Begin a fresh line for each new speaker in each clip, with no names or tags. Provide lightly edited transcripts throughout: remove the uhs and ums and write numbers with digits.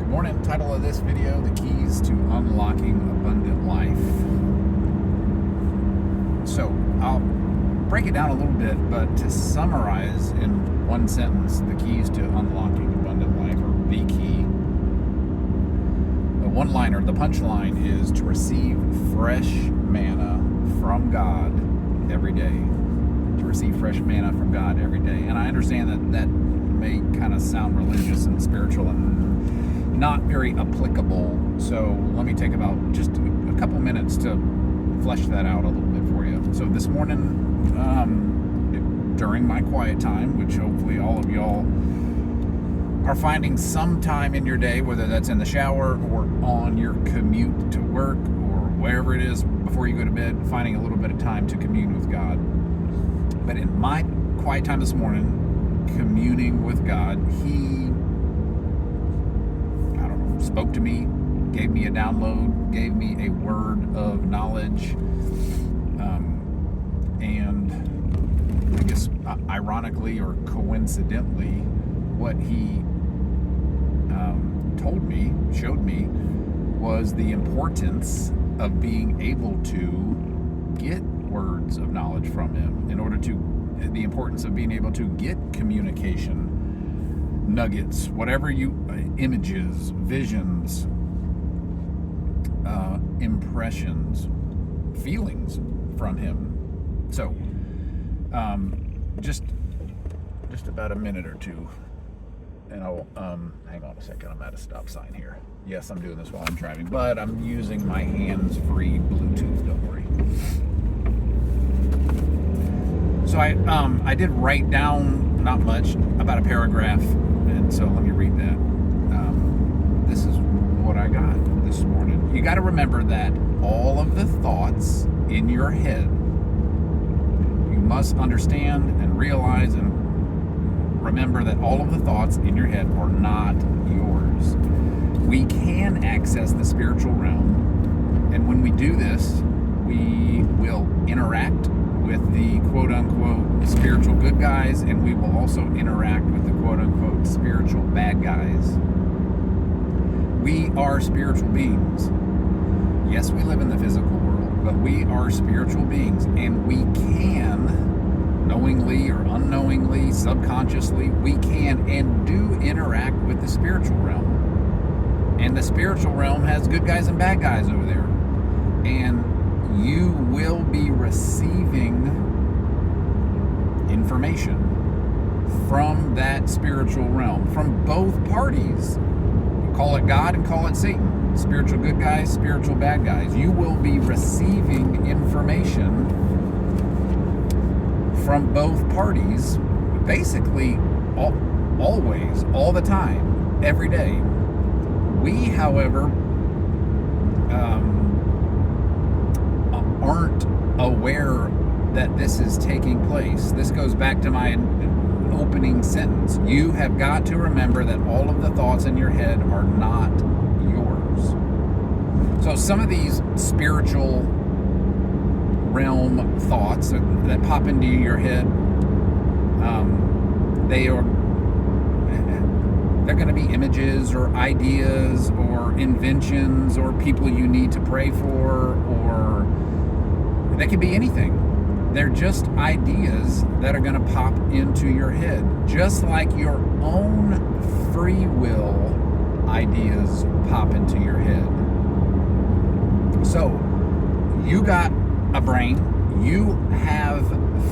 Morning. Title of this video, The Keys to Unlocking Abundant Life. So I'll break it down a little bit, but to summarize in one sentence, the keys to unlocking abundant life, or the key. The one-liner, the punchline is to receive fresh manna from God every day. To receive fresh manna from God every day. And I understand that may kind of sound religious and spiritual and not very applicable. So let me take about just a couple minutes to flesh that out a little bit for you. So this morning, during my quiet time, which hopefully all of y'all are finding some time in your day, whether that's in the shower or on your commute to work or wherever it is before you go to bed, finding a little bit of time to commune with God. But in my quiet time this morning, communing with God, He, spoke to me, gave me a download, gave me a word of knowledge, and I guess ironically or coincidentally, what He told me, showed me, was the importance of being able to get words of knowledge from Him, the importance of being able to get communication nuggets, whatever images, visions, impressions, feelings from Him. So, just about a minute or two, and I'll hang on a second. I'm at a stop sign here. Yes, I'm doing this while I'm driving, but I'm using my hands-free Bluetooth. Don't worry. So I did write down, not much, about a paragraph, and so let me read that. This is what I got this morning. You got to remember that all of the thoughts in your head, you must understand and realize and remember that all of the thoughts in your head are not yours. We can access the spiritual realm, and when we do this, we will interact with the quote-unquote spiritual good guys, and we will also interact with the quote-unquote spiritual bad guys. We are spiritual beings. Yes, we live in the physical world, but we are spiritual beings, and we can, knowingly or unknowingly, subconsciously, we can and do interact with the spiritual realm. And the spiritual realm has good guys and bad guys over there. And you will be receiving information from that spiritual realm, from both parties. Call it God and call it Satan. Spiritual good guys, spiritual bad guys. You will be receiving information from both parties, basically always, all the time, every day. We, however, aren't aware that this is taking place. This goes back to my opening sentence. You have got to remember that all of the thoughts in your head are not yours. So some of these spiritual realm thoughts that pop into your head, they're going to be images or ideas or inventions or people you need to pray for, or they could be anything. They're just ideas that are going to pop into your head, just like your own free will ideas pop into your head. So, you got a brain, you have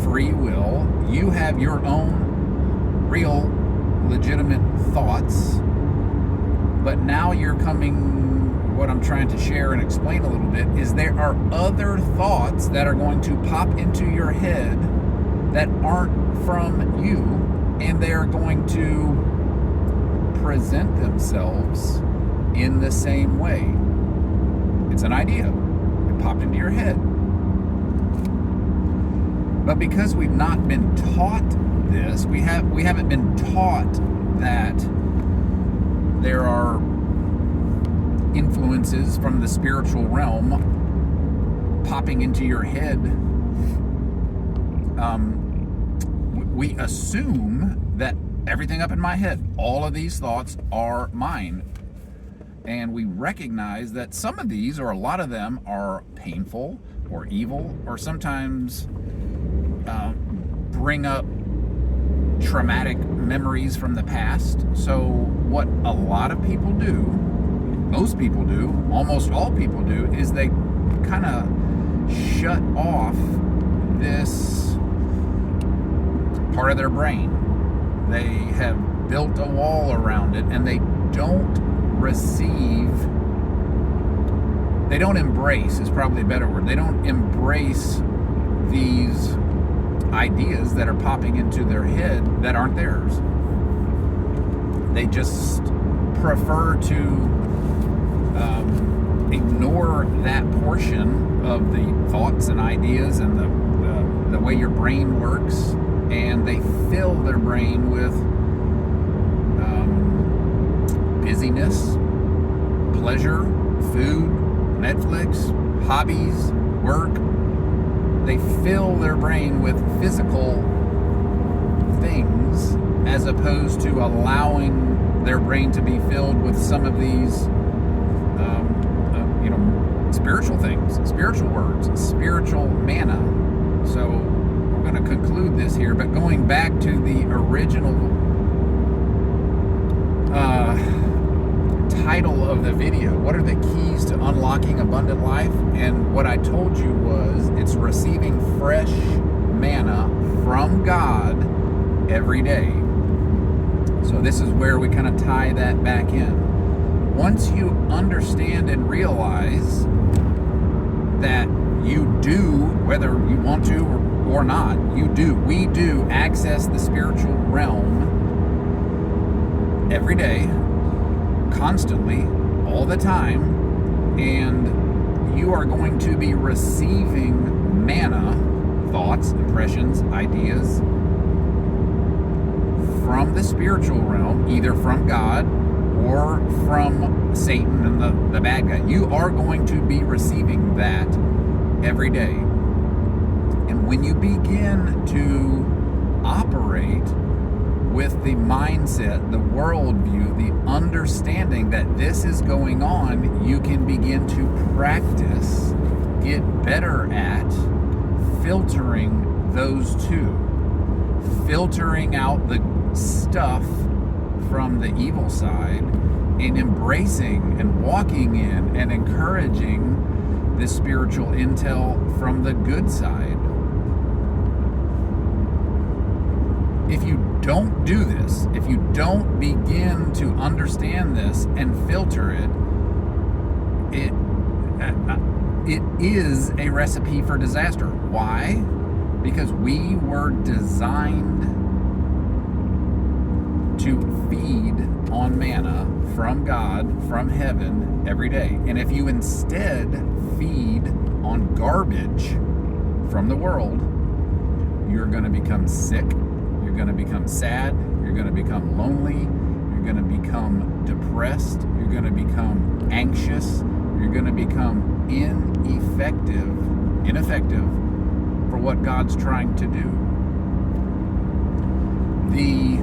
free will, you have your own real, legitimate thoughts, but now you're what I'm trying to share and explain a little bit is there are other thoughts that are going to pop into your head that aren't from you, and they are going to present themselves in the same way. It's an idea. It popped into your head. But because we've not been taught this, we haven't been taught that there are influences from the spiritual realm popping into your head. We assume that everything up in my head, all of these thoughts are mine. And we recognize that some of these, or a lot of them, are painful or evil, or sometimes bring up traumatic memories from the past. So what a lot of people do, most people do, almost all people do, is they kind of shut off this part of their brain. They have built a wall around it, and they don't embrace is probably a better word. They don't embrace these ideas that are popping into their head that aren't theirs. They just prefer to ignore that portion of the thoughts and ideas and the way your brain works, and they fill their brain with busyness, pleasure, food, Netflix, hobbies, work. They fill their brain with physical things as opposed to allowing their brain to be filled with some of these spiritual things, spiritual words, spiritual manna. So we're going to conclude this here, but going back to the original title of the video, what are the keys to unlocking abundant life? And what I told you was it's receiving fresh manna from God every day. So this is where we kind of tie that back in. Once you understand and realize that you do, whether you want to or not, we do access the spiritual realm every day, constantly, all the time, and you are going to be receiving manna, thoughts, impressions, ideas from the spiritual realm, either from God or from Satan and the bad guy. You are going to be receiving that every day. And when you begin to operate with the mindset, the worldview, the understanding that this is going on, you can begin to practice, get better at filtering those two. Filtering out the stuff from the evil side and embracing and walking in and encouraging the spiritual intel from the good side. If you don't do this, if you don't begin to understand this and filter it, it is a recipe for disaster. Why? Because we were designed to feed on manna from God, from heaven, every day. And if you instead feed on garbage from the world, you're going to become sick, you're going to become sad, you're going to become lonely, you're going to become depressed, you're going to become anxious, you're going to become ineffective for what God's trying to do. The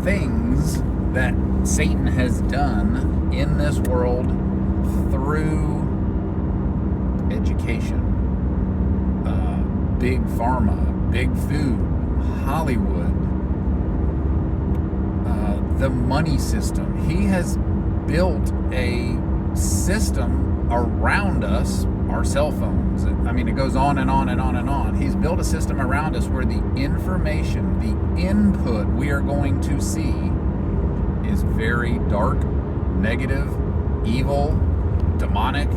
things that Satan has done in this world through education, big pharma, big food, Hollywood, the money system. He has built a system around us, our cell phones. I mean, it goes on and on and on and on. He's built a system around us where the information, the input we are going to see is very dark, negative, evil, demonic,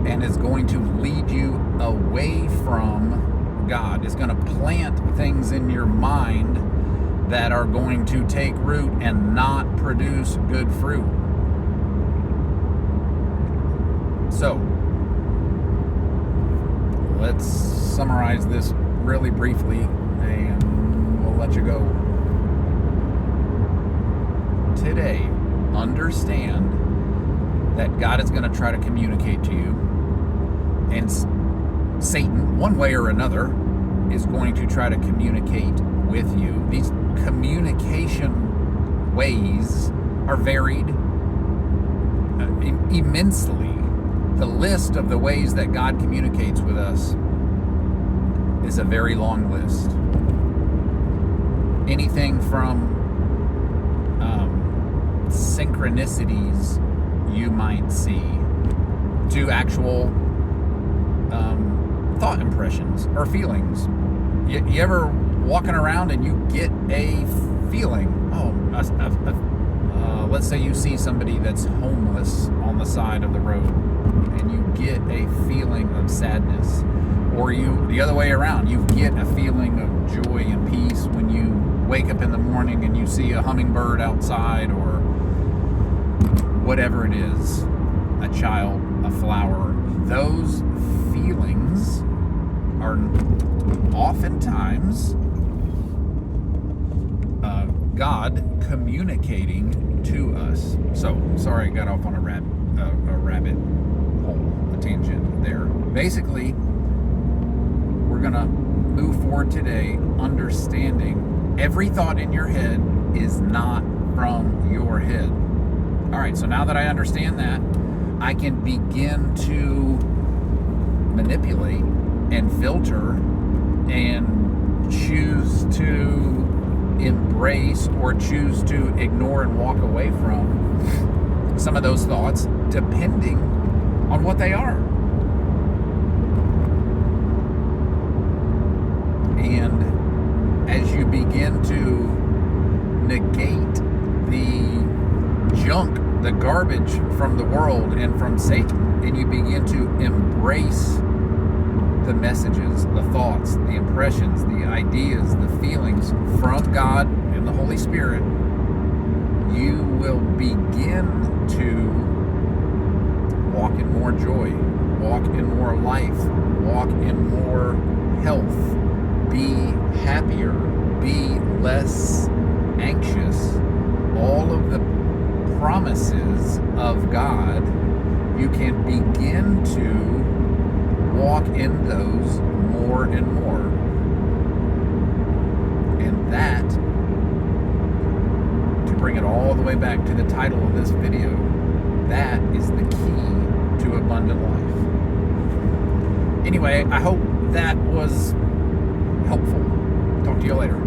and is going to lead you away from God. It's going to plant things in your mind that are going to take root and not produce good fruit. So, let's summarize this really briefly and we'll let you go. Today, understand that God is going to try to communicate to you, and Satan, one way or another, is going to try to communicate with you. These communication ways are varied immensely. The list of the ways that God communicates with us is a very long list. Anything from synchronicities you might see to actual thought impressions or feelings. You ever walking around and you get a feeling? Let's say you see somebody that's homeless on the side of the road, and you get a feeling of sadness. Or the other way around, you get a feeling of joy and peace when you wake up in the morning and you see a hummingbird outside, or whatever it is, a child, a flower. Those feelings are oftentimes God communicating to us. So, sorry I got off on a rabbit hole, a tangent there. Basically, we're going to move forward today understanding every thought in your head is not from your head. All right, so now that I understand that, I can begin to manipulate and filter and choose to embrace or choose to ignore and walk away from some of those thoughts depending on what they are. And as you begin to negate the junk, the garbage from the world and from Satan, and you begin to embrace the messages, the thoughts, the impressions, the ideas, the feelings from God and the Holy Spirit, you will begin to walk in more joy, walk in more life, walk in more health, be happier, be less anxious. All of the promises of God, you can begin to walk in those more and more. And that, to bring it all the way back to the title of this video, that is the key to abundant life. Anyway, I hope that was helpful. Talk to you later.